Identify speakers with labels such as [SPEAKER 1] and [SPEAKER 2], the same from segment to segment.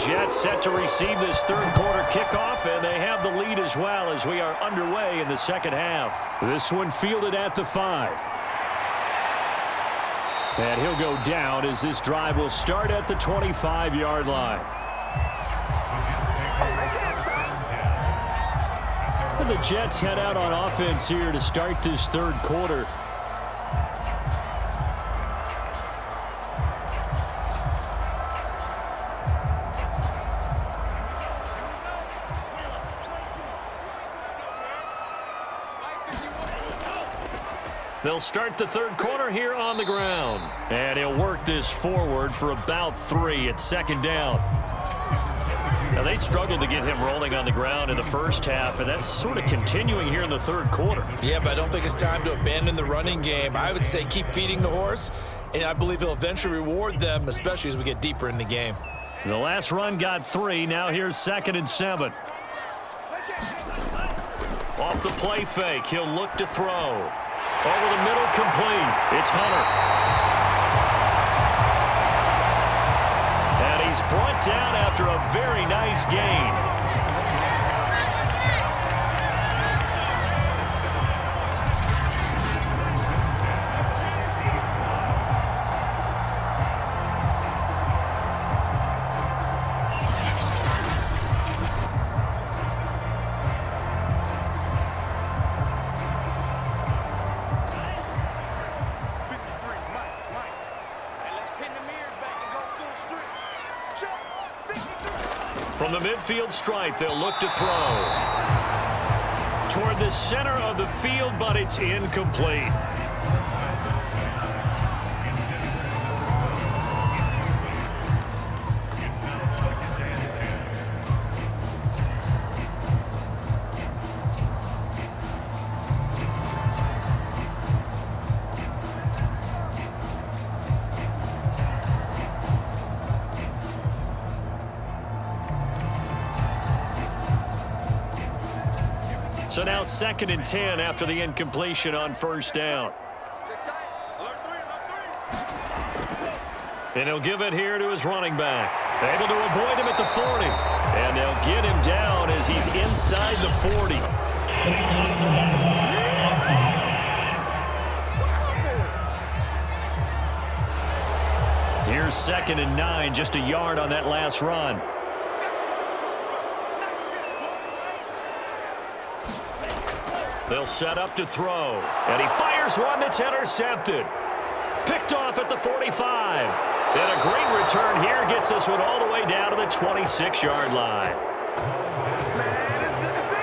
[SPEAKER 1] Jets set to receive this third quarter kickoff, and they have the lead as well as we are underway in the second half. This one fielded at the 5. And he'll go down as this drive will start at the 25-yard line. And the Jets head out on offense here to start this third quarter. They'll start the third quarter here on the ground. And he'll work this forward for about 3 at second down. Now, they struggled to get him rolling on the ground in the first half, and that's sort of continuing here in the third quarter.
[SPEAKER 2] Yeah, but I don't think it's time to abandon the running game. I would say keep feeding the horse, and I believe he'll eventually reward them, especially as we get deeper in the game.
[SPEAKER 1] The last run got 3. Now here's 2nd and 7. Off the play fake, he'll look to throw. Over the middle, complete. It's Hunter. And he's brought down after a very nice gain. From the midfield stripe, they'll look to throw. Toward the center of the field, but it's incomplete. So now 2nd and 10 after the incompletion on first down. And he'll give it here to his running back. Able to avoid him at the 40. And they'll get him down as he's inside the 40. Here's 2nd and 9, just a yard on that last run. They'll set up to throw. And he fires one that's intercepted. Picked off at the 45. And a great return here gets us one all the way down to the 26-yard line.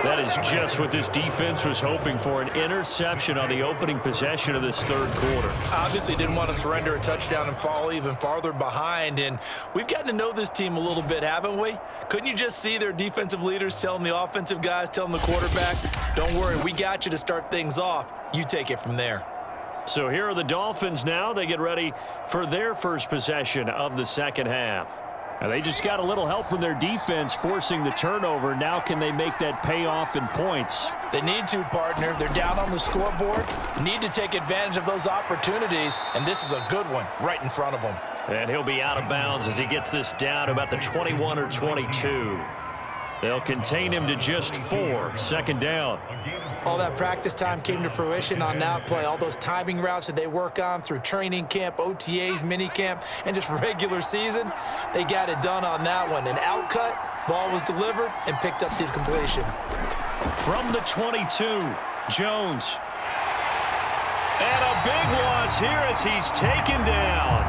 [SPEAKER 1] That is just what this defense was hoping for, an interception on the opening possession of this third quarter.
[SPEAKER 2] Obviously didn't want to surrender a touchdown and fall even farther behind, and we've gotten to know this team a little bit, haven't we? Couldn't you just see their defensive leaders telling the offensive guys, telling the quarterback, don't worry, we got you to start things off. You take it from there.
[SPEAKER 1] So here are the Dolphins now. They get ready for their first possession of the second half. And they just got a little help from their defense forcing the turnover. Now can they make that payoff in points?
[SPEAKER 2] They need to, partner. They're down on the scoreboard. Need to take advantage of those opportunities, and this is a good one right in front of them.
[SPEAKER 1] And he'll be out of bounds as he gets this down to about the 21 or 22. They'll contain him to just 4. 2nd down.
[SPEAKER 2] All that practice time came to fruition on that play. All those timing routes that they work on through training camp, OTAs, minicamp, and just regular season, they got it done on that one. An outcut, ball was delivered, and picked up the completion.
[SPEAKER 1] From the 22, Jones. And a big loss here as he's taken down.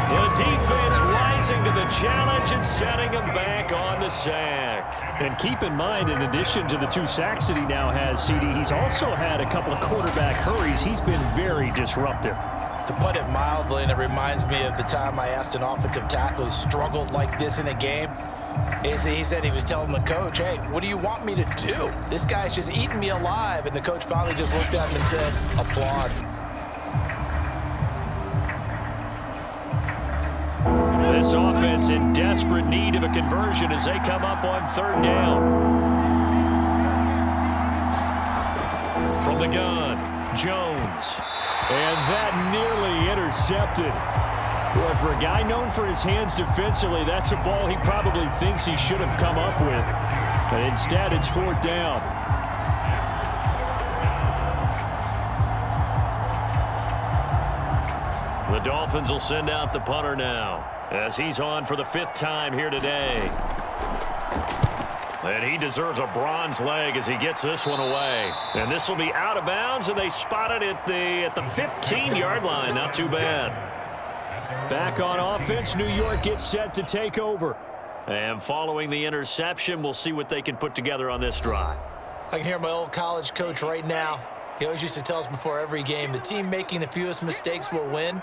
[SPEAKER 1] The defense rising to the challenge and setting him back on the sack. And keep in mind, in addition to the 2 sacks that he now has, CD, he's also had a couple of quarterback hurries. He's been very disruptive.
[SPEAKER 2] To put it mildly, and it reminds me of the time I asked an offensive tackle who struggled like this in a game. He said he was telling the coach, hey, what do you want me to do? This guy's just eating me alive. And the coach finally just looked at him and said, applaud.
[SPEAKER 1] This offense in desperate need of a conversion as they come up on 3rd down. From the gun, Jones. And that nearly intercepted. Boy, for a guy known for his hands defensively, that's a ball he probably thinks he should have come up with. But instead, it's 4th down. The Dolphins will send out the punter now, as he's on for the 5th time here today. And he deserves a bronze leg as he gets this one away. And this will be out of bounds, and they spot it at the 15-yard line. Not too bad. Back on offense, New York gets set to take over. And following the interception, we'll see what they can put together on this drive.
[SPEAKER 2] I can hear my old college coach right now. He always used to tell us before every game, the team making the fewest mistakes will win.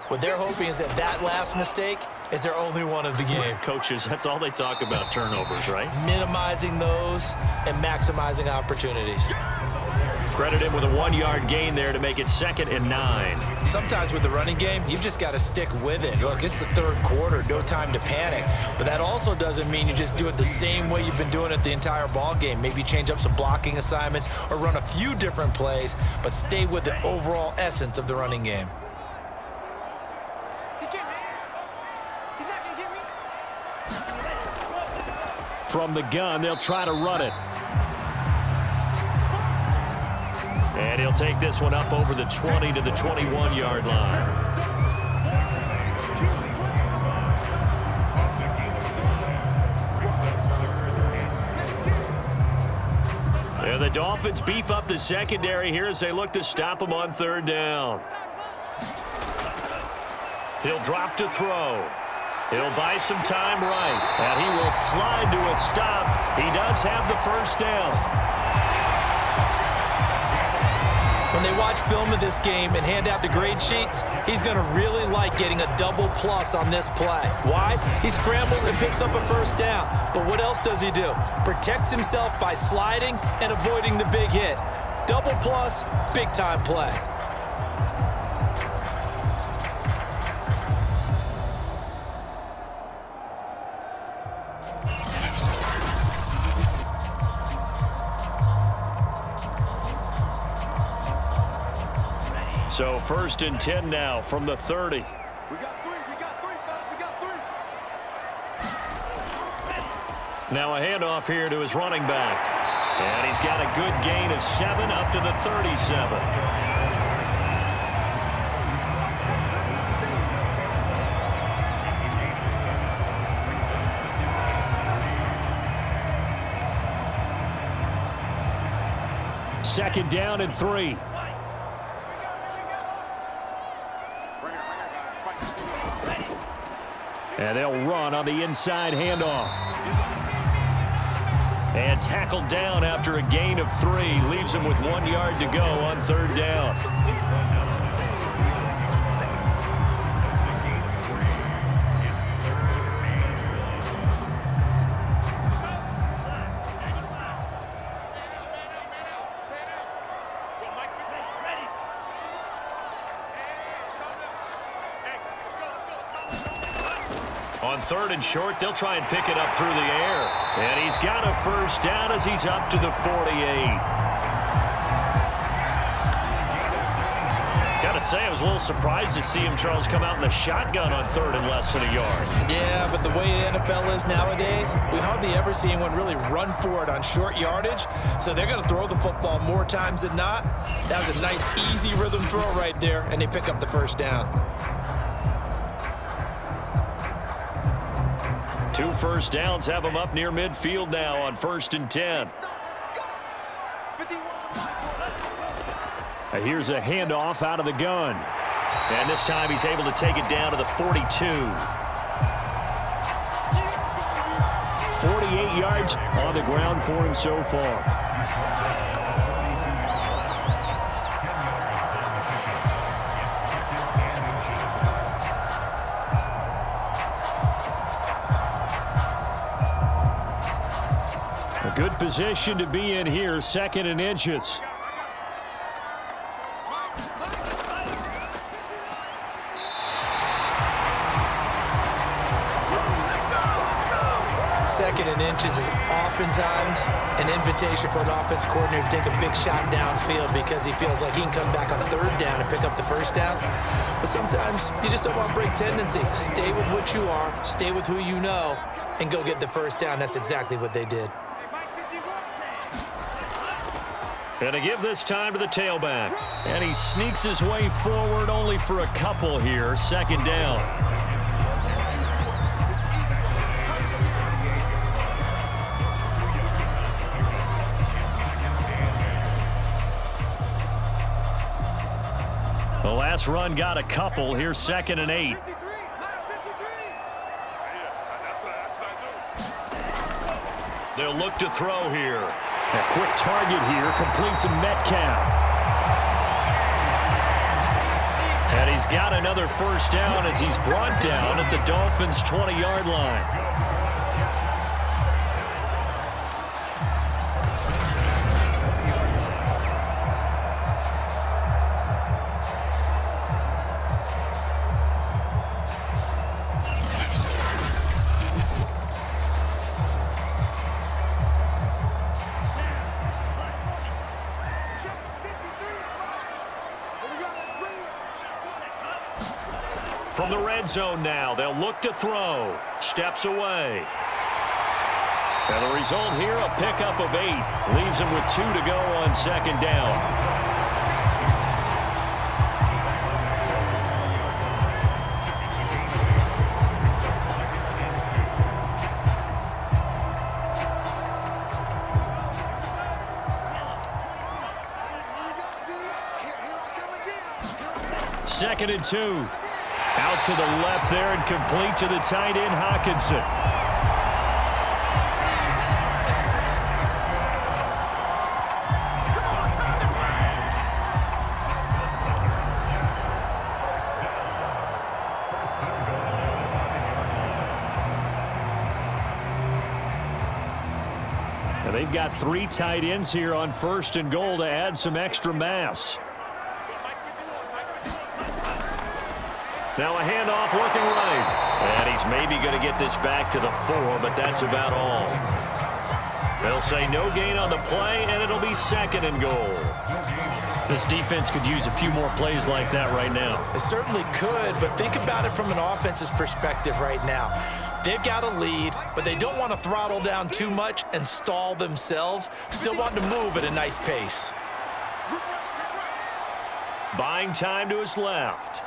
[SPEAKER 2] What they're hoping is that last mistake is their only one of the game.
[SPEAKER 1] Coaches, that's all they talk about, turnovers, right?
[SPEAKER 2] Minimizing those and maximizing opportunities.
[SPEAKER 1] Credit him with a 1-yard gain there to make it 2nd and 9.
[SPEAKER 2] Sometimes with the running game, you've just got to stick with it. Look, it's the 3rd quarter, no time to panic. But that also doesn't mean you just do it the same way you've been doing it the entire ball game. Maybe change up some blocking assignments or run a few different plays, but stay with the overall essence of the running game.
[SPEAKER 1] From the gun, they'll try to run it. And he'll take this one up over the 20 to the 21-yard line. And the Dolphins beef up the secondary here as they look to stop him on 3rd down. He'll drop to throw. He'll buy some time right. And he will slide to a stop. He does have the 1st down.
[SPEAKER 2] When they watch film of this game and hand out the grade sheets, he's going to really like getting a double plus on this play. Why? He scrambles and picks up a 1st down. But what else does he do? Protects himself by sliding and avoiding the big hit. Double plus, big time play.
[SPEAKER 1] So 1st and 10 now from the 30.
[SPEAKER 3] We got 3, fellas, we got 3.
[SPEAKER 1] Now a handoff here to his running back. And he's got a good gain of 7 up to the 37. Second down and 3. And they'll run on the inside handoff. And tackled down after a gain of 3. Leaves him with 1 yard to go on 3rd down. On 3rd and short, they'll try and pick it up through the air. And he's got a 1st down as he's up to the 48. Got to say, I was a little surprised to see him, Charles, come out in the shotgun on 3rd and less than a yard.
[SPEAKER 2] Yeah, but the way the NFL is nowadays, we hardly ever see anyone really run for it on short yardage. So they're going to throw the football more times than not. That was a nice, easy rhythm throw right there, and they pick up the 1st down.
[SPEAKER 1] 2 1st downs have him up near midfield now on 1st and 10. Here's a handoff out of the gun. And this time he's able to take it down to the 42. 48 yards on the ground for him so far. A good position to be in here, 2nd and inches.
[SPEAKER 2] 2nd and inches is oftentimes an invitation for an offense coordinator to take a big shot downfield because he feels like he can come back on 3rd down and pick up the 1st down. But sometimes you just don't want to break tendency. Stay with what you are, stay with who you know, and go get the 1st down. That's exactly what they did.
[SPEAKER 1] And to give this time to the tailback. And he sneaks his way forward only for a couple here. 2nd down. The last run got a couple. Here's 2nd and 8. They'll look to throw here. A quick target here, complete to Metcalf. And he's got another 1st down as he's brought down at the Dolphins' 20-yard line. From the red zone now, they'll look to throw. Steps away. And the result here, a pickup of 8. Leaves him with 2 to go on 2nd down. Second and 2. Out to the left there and complete to the tight end, Hockenson. And they've got 3 tight ends here on 1st and goal to add some extra mass. Now a handoff looking right. And he's maybe going to get this back to the 4, but that's about all. They'll say no gain on the play, and it'll be 2nd and goal. This defense could use a few more plays like that right now.
[SPEAKER 2] It certainly could, but think about it from an offense's perspective right now. They've got a lead, but they don't want to throttle down too much and stall themselves. Still want to move at a nice pace.
[SPEAKER 1] Buying time to his left.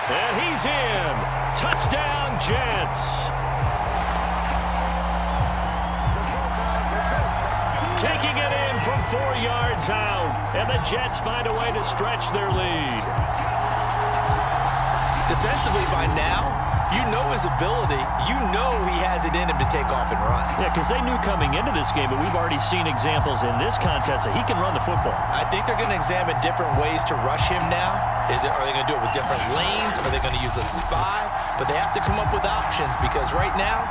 [SPEAKER 1] And he's in. Touchdown, Jets. Taking it in from 4 yards out. And the Jets find a way to stretch their lead.
[SPEAKER 2] Defensively by now, you know his ability. You know he has it in him to take off and run.
[SPEAKER 1] Yeah, because they knew coming into this game, but we've already seen examples in this contest that he can run the football.
[SPEAKER 2] I think they're going to examine different ways to rush him now. Are they going to do it with different lanes? Are they going to use a spy? But they have to come up with options because right now,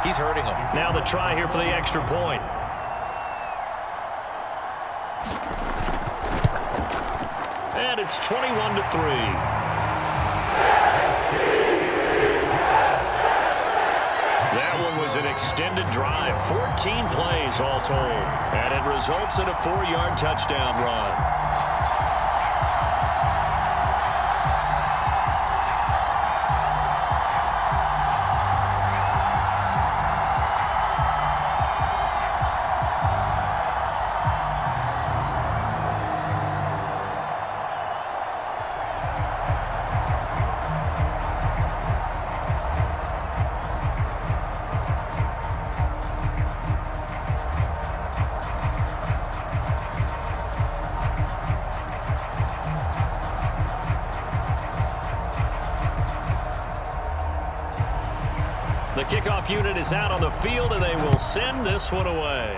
[SPEAKER 2] he's hurting them.
[SPEAKER 1] Now the try here for the extra point. And it's 21-3. An extended drive, 14 plays all told, and it results in a 4-yard touchdown run. The kickoff unit is out on the field, and they will send this one away.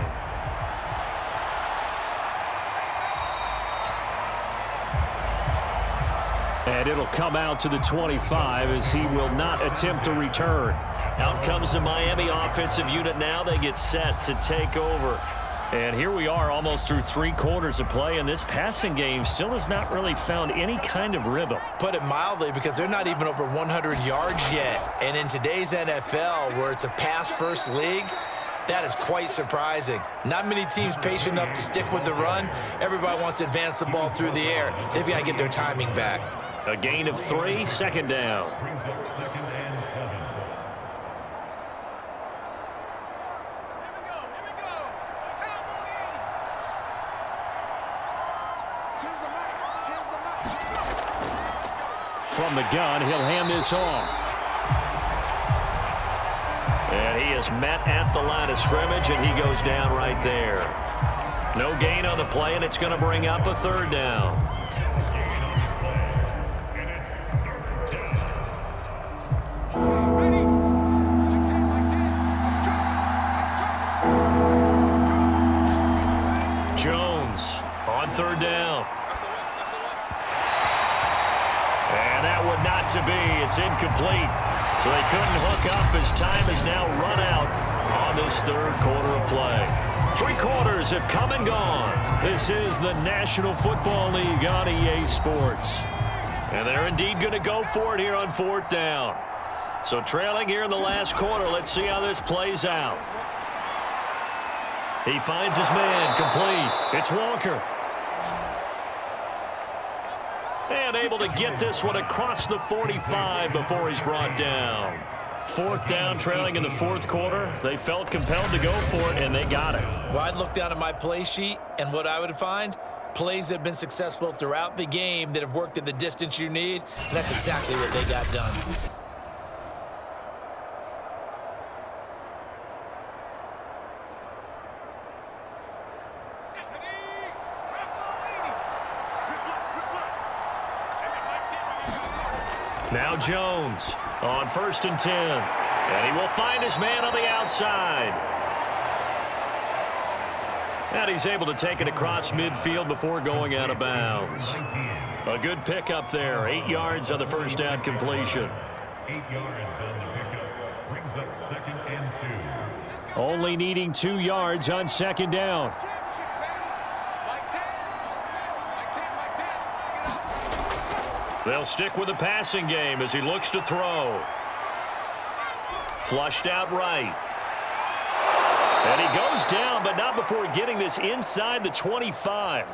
[SPEAKER 1] And it'll come out to the 25 as he will not attempt to return. Out comes the Miami offensive unit now. They get set to take over. And here we are almost through 3 quarters of play, and this passing game still has not really found any kind of rhythm.
[SPEAKER 2] Put it mildly, because they're not even over 100 yards yet. And in today's NFL, where it's a pass-first league, That is quite surprising. Not many teams patient enough to stick with the run. Everybody wants to advance the ball through the air. They've got to get their timing back.
[SPEAKER 1] A gain of 3, second down. From the gun, he'll hand this off. And he is met at the line of scrimmage, and he goes down right there. No gain on the play, and it's going to bring up a third down. Jones on third down. And that would not to be. It's incomplete. So they couldn't hook up as time has now run out on this third quarter of play. 3 quarters have come and gone. This is the National Football League on EA Sports. And they're indeed going to go for it here on 4th down. So trailing here in the last quarter, let's see how this plays out. He finds his man, complete. It's Walker. And able to get this one across the 45 before he's brought down. 4th down, trailing in the 4th quarter. They felt compelled to go for it, and they got it.
[SPEAKER 2] Well, I'd look down at my play sheet, and what I would find, plays that have been successful throughout the game that have worked at the distance you need, and that's exactly what they got done.
[SPEAKER 1] Now Jones on 1st and 10. And he will find his man on the outside. And he's able to take it across midfield before going out of bounds. A good pickup there. 8 yards on the first down completion.
[SPEAKER 4] 8 yards on the pickup. Brings up 2nd and 2.
[SPEAKER 1] Only needing 2 yards on 2nd down. They'll stick with the passing game as he looks to throw. Flushed out right. And he goes down, but not before getting this inside the 25.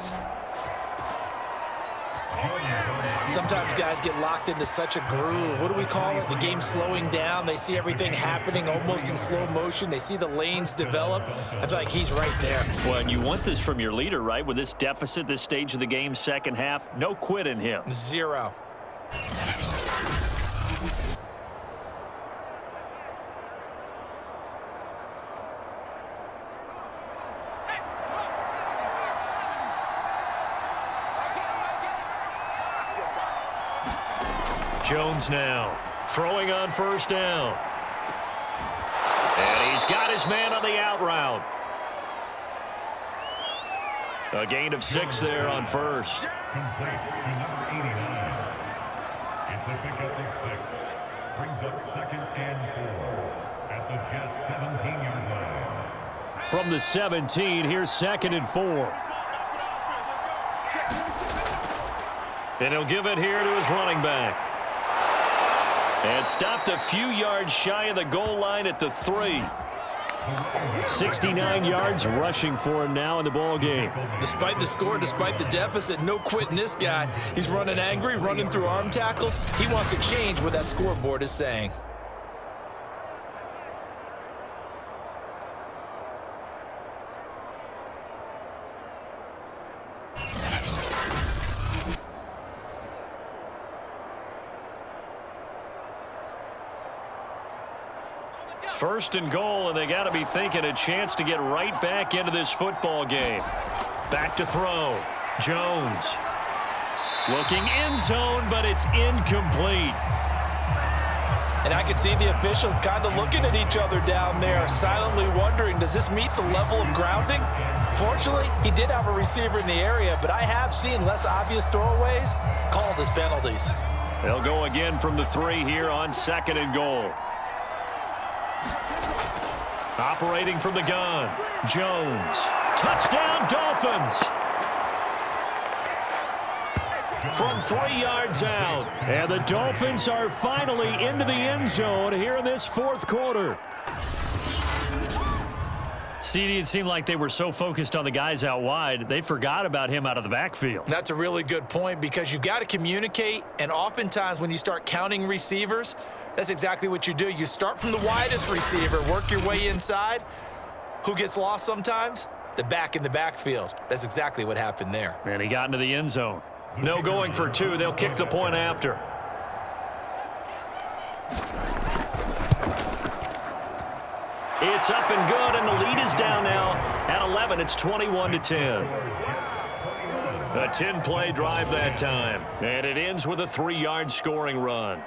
[SPEAKER 2] Sometimes guys get locked into such a groove. What do we call it? The game slowing down. They see everything happening almost in slow motion. They see the lanes develop. I feel like he's right there.
[SPEAKER 1] Well, and you want this from your leader, right? With this deficit, this stage of the game, second half, no quit in him.
[SPEAKER 2] 0.
[SPEAKER 1] Jones now throwing on 1st down. And he's got his man on the out route. A gain of 6 there on 1st.
[SPEAKER 4] Complete to number 89. It's a pickup of 6. Brings up 2nd and 4 at the Jets 17-yard line.
[SPEAKER 1] From the 17, here's 2nd and 4. And he'll give it here to his running back. And stopped a few yards shy of the goal line at the 3. 69 yards rushing for him now in the ball game.
[SPEAKER 2] Despite the score, despite the deficit, no quitting this guy. He's running angry, running through arm tackles. He wants to change what that scoreboard is saying.
[SPEAKER 1] First and goal, and they got to be thinking a chance to get right back into this football game. Back to throw. Jones. Looking end zone, but it's incomplete.
[SPEAKER 2] And I can see the officials kind of looking at each other down there, silently wondering, does this meet the level of grounding? Fortunately, he did have a receiver in the area, but I have seen less obvious throwaways called as penalties.
[SPEAKER 1] They'll go again from the 3 here on 2nd and goal. Operating from the gun, Jones. Touchdown, Dolphins! From 3 yards out. And the Dolphins are finally into the end zone here in this 4th quarter. CD, it seemed like they were so focused on the guys out wide, they forgot about him out of the backfield.
[SPEAKER 2] That's a really good point because you've got to communicate, and oftentimes when you start counting receivers, that's exactly what you do. You start from the widest receiver, work your way inside. Who gets lost sometimes? The back in the backfield. That's exactly what happened there.
[SPEAKER 1] And he got into the end zone. No going for two. They'll kick the point after. It's up and good, and the lead is down now at 11. It's 21-10. A 10-play drive that time, and it ends with a 3-yard scoring run.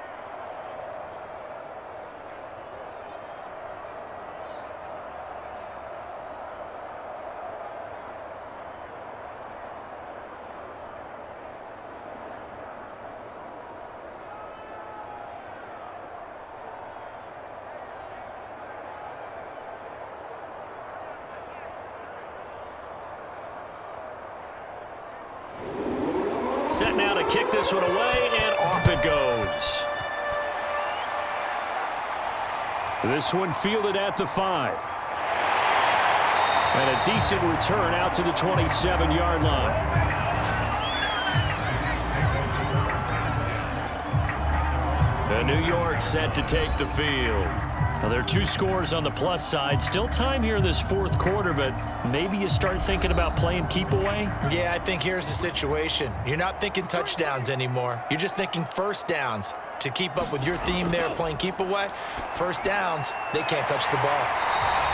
[SPEAKER 1] Set now to kick this one away, and off it goes. This one fielded at the 5. And a decent return out to the 27-yard line. And New York set to take the field. Now, there are 2 scores on the plus side. Still time here in this fourth quarter, but maybe you start thinking about playing keep away?
[SPEAKER 2] Yeah, I think here's the situation. You're not thinking touchdowns anymore. You're just thinking first downs. To keep up with your theme there, playing keep away, first downs, they can't touch the ball.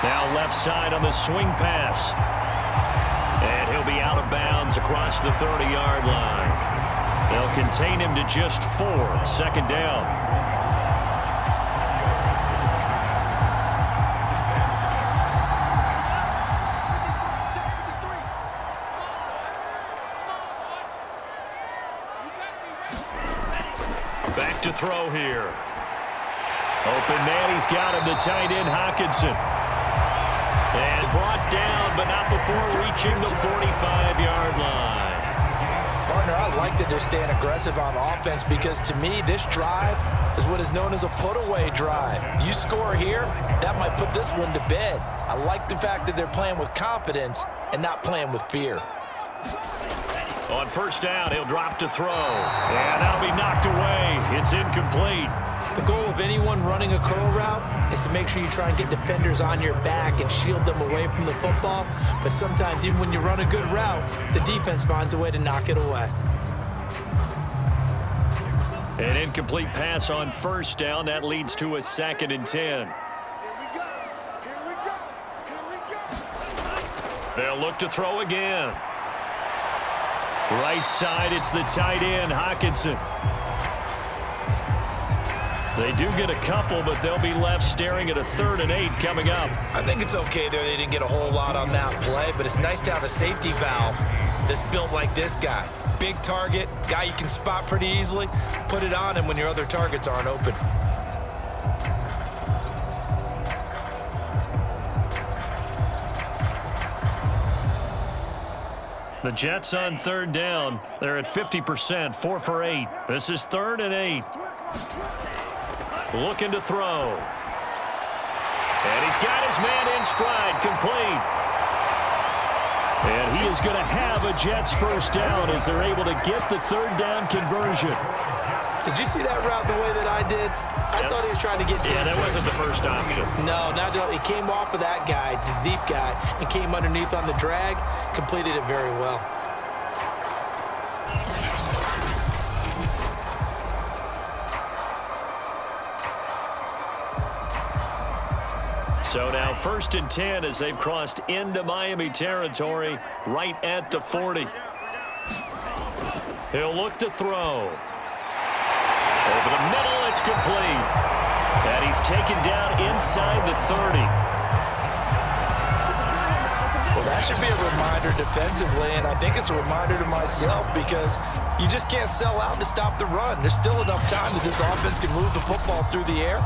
[SPEAKER 1] Now left side on the swing pass. And he'll be out of bounds across the 30-yard line. They'll contain him to just 4. Second down. Back to throw here. Open man, he's got him, the tight end, Hockenson. And brought down, but not before reaching the 45-yard line.
[SPEAKER 2] Partner, I like that they're staying aggressive on offense because to me, this drive is what is known as a put-away drive. You score here, that might put this one to bed. I like the fact that they're playing with confidence and not playing with fear.
[SPEAKER 1] On first down, he'll drop to throw. And that'll be knocked away. It's incomplete.
[SPEAKER 2] The goal of anyone running a curl route is to make sure you try and get defenders on your back and shield them away from the football. But sometimes, even when you run a good route, the defense finds a way to knock it away.
[SPEAKER 1] An incomplete pass on first down. That leads to a 2nd and 10. They'll look to throw again. Right side, it's the tight end, Hockenson. They do get a couple, but they'll be left staring at a 3rd and 8 coming up.
[SPEAKER 2] I think it's okay there. They didn't get a whole lot on that play, but it's nice to have a safety valve that's built like this guy. Big target, guy you can spot pretty easily. Put it on him when your other targets aren't open.
[SPEAKER 1] The Jets on 3rd down. They're at 50%, 4 for 8. This is 3rd and 8. Looking to throw. And he's got his man in stride, complete. And he is going to have a Jets first down as they're able to get the 3rd down conversion.
[SPEAKER 2] Did you see that route the way that I did? I thought he was trying to get deep.
[SPEAKER 1] Yeah, that wasn't the first option.
[SPEAKER 2] No, not at all. It came off of that guy, the deep guy, and came underneath on the drag. Completed it very well.
[SPEAKER 1] So now 1st and 10 as they've crossed into Miami territory right at the 40. He'll look to throw. Over the middle, it's complete. And he's taken down inside the 30.
[SPEAKER 2] Well, that should be a reminder defensively, and I think it's a reminder to myself because you just can't sell out to stop the run. There's still enough time that this offense can move the football through the air,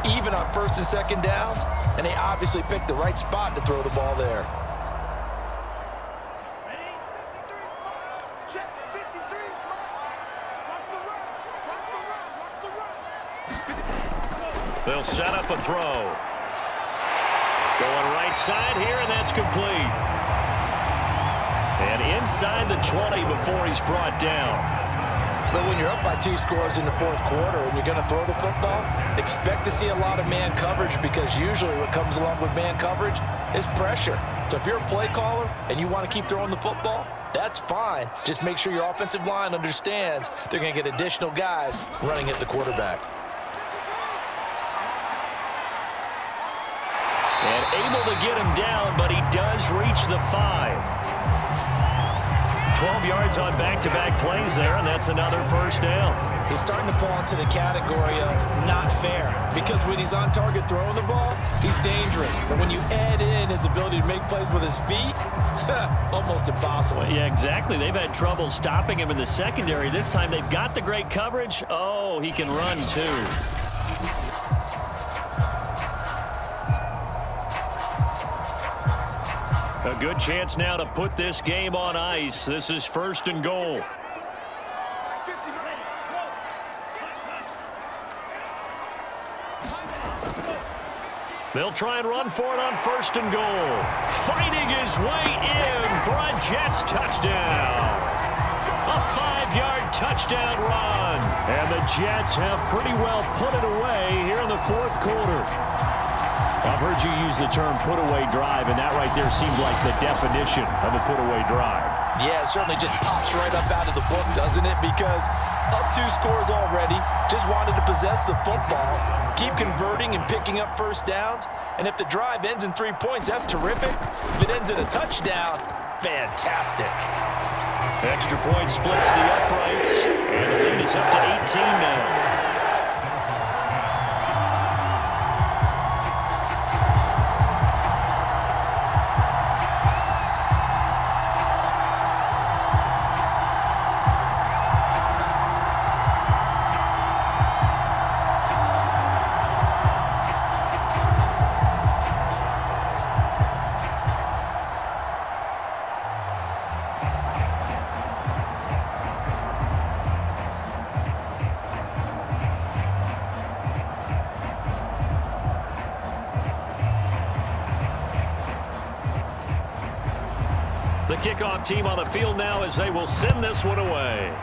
[SPEAKER 2] even on 1st and 2nd downs, and they obviously picked the right spot to throw the ball there.
[SPEAKER 1] They'll set up a throw. Going right side here, and that's complete. And inside the 20 before he's brought down.
[SPEAKER 2] But when you're up by 2 scores in the fourth quarter and you're going to throw the football, expect to see a lot of man coverage, because usually what comes along with man coverage is pressure. So if you're a play caller and you want to keep throwing the football, that's fine. Just make sure your offensive line understands they're going to get additional guys running at the quarterback.
[SPEAKER 1] And able to get him down, but he does reach the 5. 12 yards on back-to-back plays there, and that's another first down.
[SPEAKER 2] He's starting to fall into the category of not fair, because when he's on target throwing the ball, he's dangerous. But when you add in his ability to make plays with his feet, almost impossible.
[SPEAKER 1] Well, yeah, exactly. They've had trouble stopping him in the secondary. This time they've got the great coverage. Oh, he can run too. A good chance now to put this game on ice. This is 1st and goal. They'll try and run for it on 1st and goal. Fighting his way in for a Jets touchdown. A 5-yard touchdown run. And the Jets have pretty well put it away here in the fourth quarter. I've heard you use the term put-away drive, and that right there seemed like the definition of a put-away drive.
[SPEAKER 2] Yeah, it certainly just pops right up out of the book, doesn't it? Because up 2 scores already, just wanted to possess the football, keep converting and picking up first downs. And if the drive ends in 3 points, that's terrific. If it ends in a touchdown, fantastic.
[SPEAKER 1] Extra point splits the uprights, and the lead is up to 18 now. The kickoff team on the field now as they will send this one away.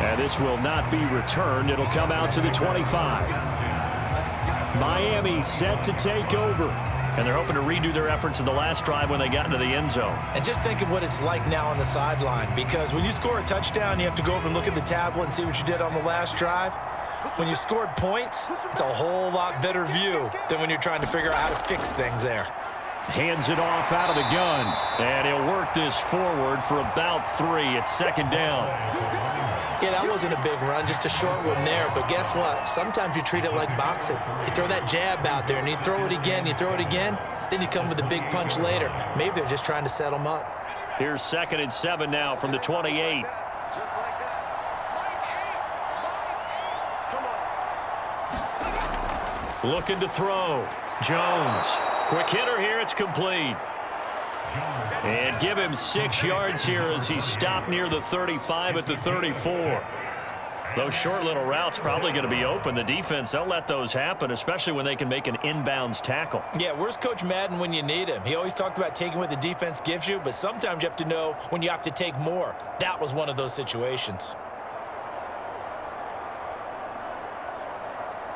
[SPEAKER 1] And this will not be returned. It'll come out to the 25. Miami set to take over. And they're hoping to redo their efforts in the last drive when they got into the end zone.
[SPEAKER 2] And just think of what it's like now on the sideline, because when you score a touchdown, you have to go over and look at the tablet and see what you did on the last drive. When you scored points, it's a whole lot better view than when you're trying to figure out how to fix things there.
[SPEAKER 1] Hands it off out of the gun. And he'll work this forward for about 3. It's 2nd down.
[SPEAKER 2] Yeah, that wasn't a big run, just a short one there. But guess what? Sometimes you treat it like boxing. You throw that jab out there, and you throw it again, then you come with a big punch later. Maybe they're just trying to set them up.
[SPEAKER 1] Here's 2nd and 7 now from the 28.
[SPEAKER 3] Just like that.
[SPEAKER 1] Looking to throw. Jones. Quick hitter here. It's complete. And give him 6 yards here as he stopped near the 35 at the 34. Those short little routes probably going to be open. The defense, they'll let those happen, especially when they can make an inbounds tackle.
[SPEAKER 2] Yeah, where's Coach Madden when you need him? He always talked about taking what the defense gives you, but sometimes you have to know when you have to take more. That was one of those situations.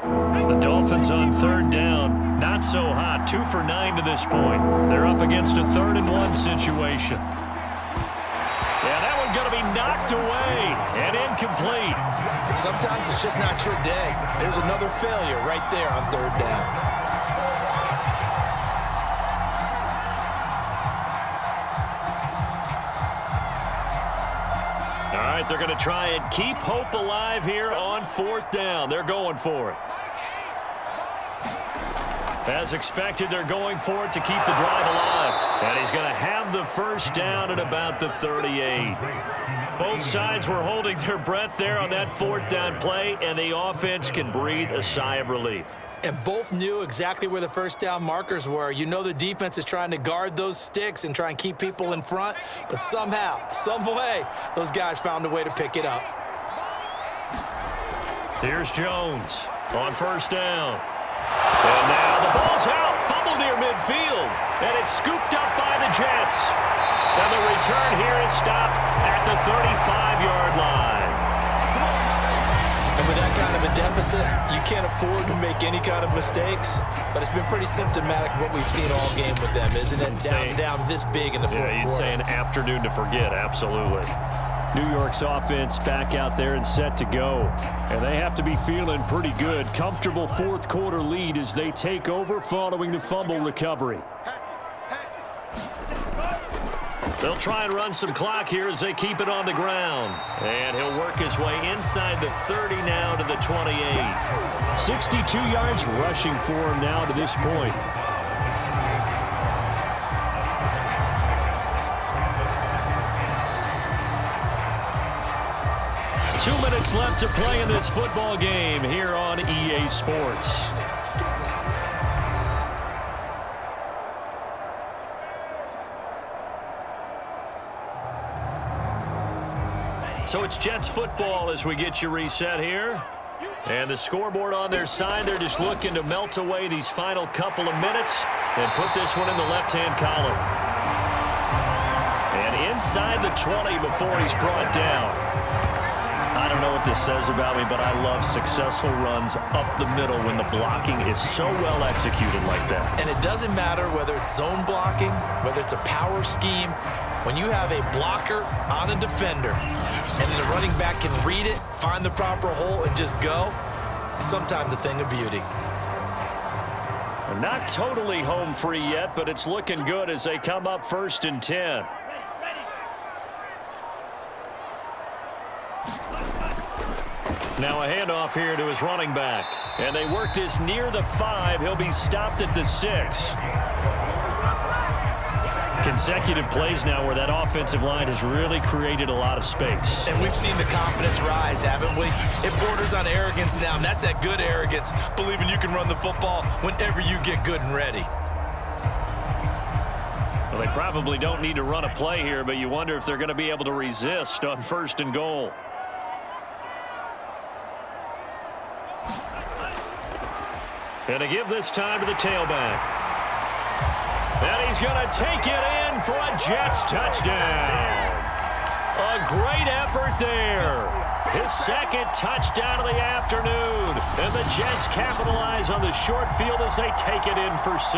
[SPEAKER 1] The Dolphins on 3rd down. Not so hot. 2 for 9 to this point. They're up against a 3rd and 1 situation. Yeah, that one's going to be knocked away and incomplete.
[SPEAKER 2] Sometimes it's just not your day. There's another failure right there on 3rd down.
[SPEAKER 1] All right, they're going to try and keep hope alive here on 4th down. They're going for it. As expected, they're going for it to keep the drive alive. And he's going to have the first down at about the 38. Both sides were holding their breath there on that 4th down play, and the offense can breathe a sigh of relief.
[SPEAKER 2] And both knew exactly where the first down markers were. You know the defense is trying to guard those sticks and try and keep people in front, but somehow, some way, those guys found a way to pick it up.
[SPEAKER 1] Here's Jones. on first down. And now the ball's out, fumbled near midfield, and it's scooped up by the Jets. And the return here is stopped at the 35-yard line.
[SPEAKER 2] And with that kind of a deficit, you can't afford to make any kind of mistakes. But it's been pretty symptomatic of what we've seen all game with them, isn't it? Down this big in the fourth quarter.
[SPEAKER 1] Yeah, you'd say an afternoon to forget, absolutely.
[SPEAKER 5] New York's offense back out there and set to go. And they have to be feeling pretty good. Comfortable fourth quarter lead as they take over following the fumble recovery.
[SPEAKER 1] They'll try and run some clock here as they keep it on the ground. And he'll work his way inside the 30 now to the 28.
[SPEAKER 5] 62 yards rushing for him now to this point.
[SPEAKER 1] Two minutes left to play in this football game here on EA Sports. So it's Jets football as we get you reset here. And the scoreboard on their side, they're just looking to melt away these final couple of minutes and put this one in the left-hand column. And inside the 20 before he's brought down. I don't know what this says about me, but I love successful runs up the middle when the blocking is so well executed like that.
[SPEAKER 2] And it doesn't matter whether it's zone blocking, whether it's a power scheme. When you have a blocker on a defender and then the running back can read it, find the proper hole, and just go, sometimes a thing of beauty.
[SPEAKER 1] Not totally home free yet, but it's looking good as they come up 1st and 10. Now a handoff here to his running back. And they work this near the 5. He'll be stopped at the 6. Consecutive plays now where that offensive line has really created a lot of space.
[SPEAKER 2] And we've seen the confidence rise, haven't we? It borders on arrogance now, and that's that good arrogance, believing you can run the football whenever you get good and ready.
[SPEAKER 1] Well, they probably don't need to run a play here, but you wonder if they're going to be able to resist on 1st and goal. And to give this time to the tailback. And he's going to take it in for a Jets touchdown. A great effort there. His second touchdown of the afternoon. And the Jets capitalize on the short field as they take it in for 6.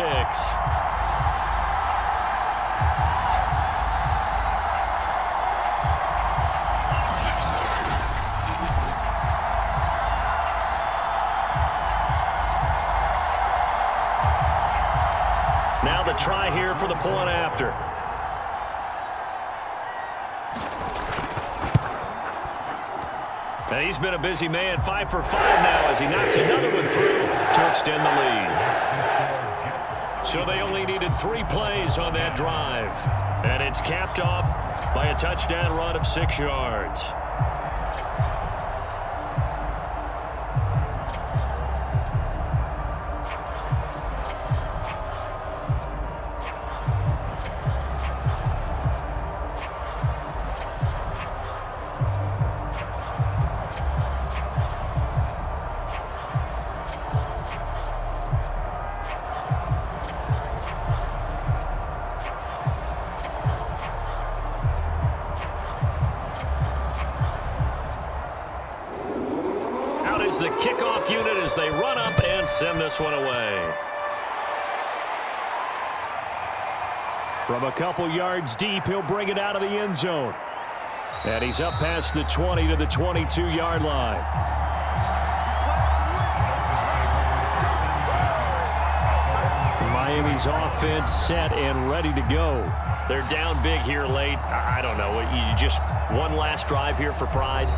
[SPEAKER 1] Now the try here for the point after. And he's been a busy man, 5 for 5 now as he knocks another one through to extend the lead. So they only needed 3 plays on that drive. And it's capped off by a touchdown run of 6 yards. The kickoff unit as they run up and send this one away.
[SPEAKER 5] From a couple yards deep, he'll bring it out of the end zone. And he's up past the 20 to the 22-yard line. Miami's offense set and ready to go.
[SPEAKER 1] They're down big here late. I don't know. You just one last drive here for pride?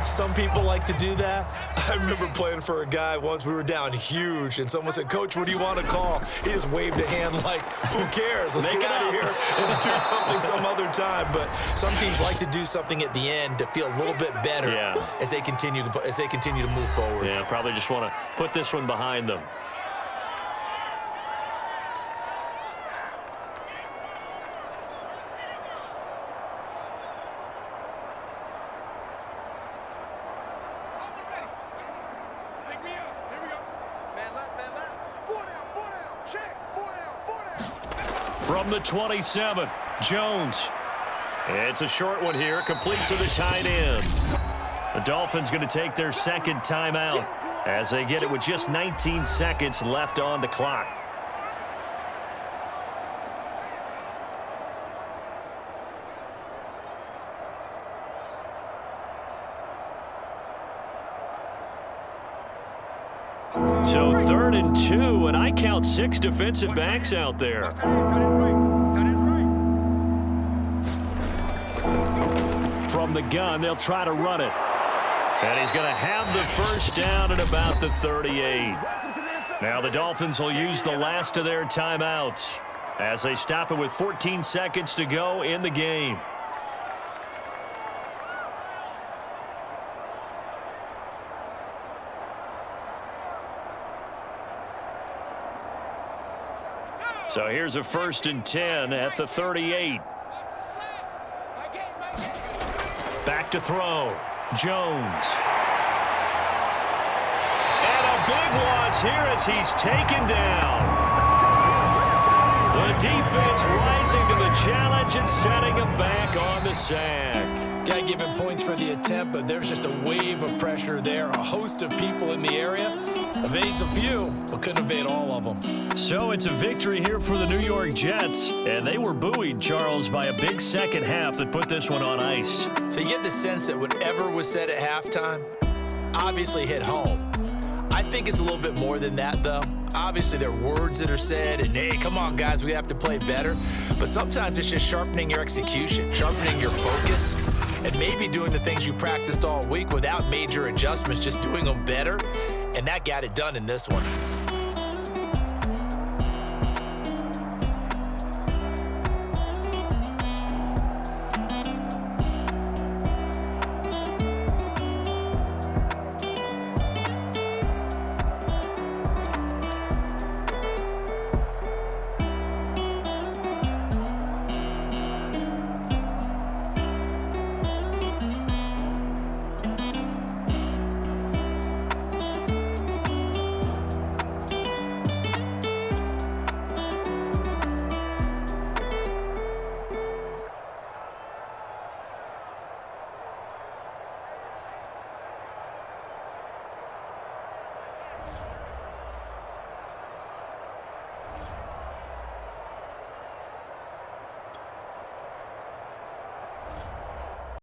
[SPEAKER 2] Some people like to do that. I remember playing for a guy once. We were down huge, and someone said, "Coach, what do you want to call?" He just waved a hand like, "Who cares? Let's get out of here and do something some other time." But some teams like to do something at the end to feel a little bit better as they continue to move forward.
[SPEAKER 1] Yeah, probably just want to put this one behind them. From the 27, Jones. It's a short one here, complete to the tight end. The Dolphins going to take their second timeout as they get it with just 19 seconds left on the clock. So 3rd and 2, and I count 6 defensive backs out there. From the gun, they'll try to run it. And he's going to have the first down at about the 38. Now the Dolphins will use the last of their timeouts as they stop it with 14 seconds to go in the game. So here's a 1st and 10 at the 38. Back to throw. Jones. And a big loss here as he's taken down. The defense rising to the challenge and setting him back on the sack.
[SPEAKER 2] Got to give him points for the attempt, but there's just a wave of pressure there. A host of people in the area. Evades a few, but couldn't evade all of them.
[SPEAKER 1] So it's a victory here for the New York Jets. And they were buoyed, Charles, by a big second half that put this one on ice.
[SPEAKER 2] So you get the sense that whatever was said at halftime obviously hit home. I think it's a little bit more than that, though. Obviously, there are words that are said, and, hey, come on, guys, we have to play better. But sometimes it's just sharpening your execution, sharpening your focus, and maybe doing the things you practiced all week without major adjustments, just doing them better. And that got it done in this one.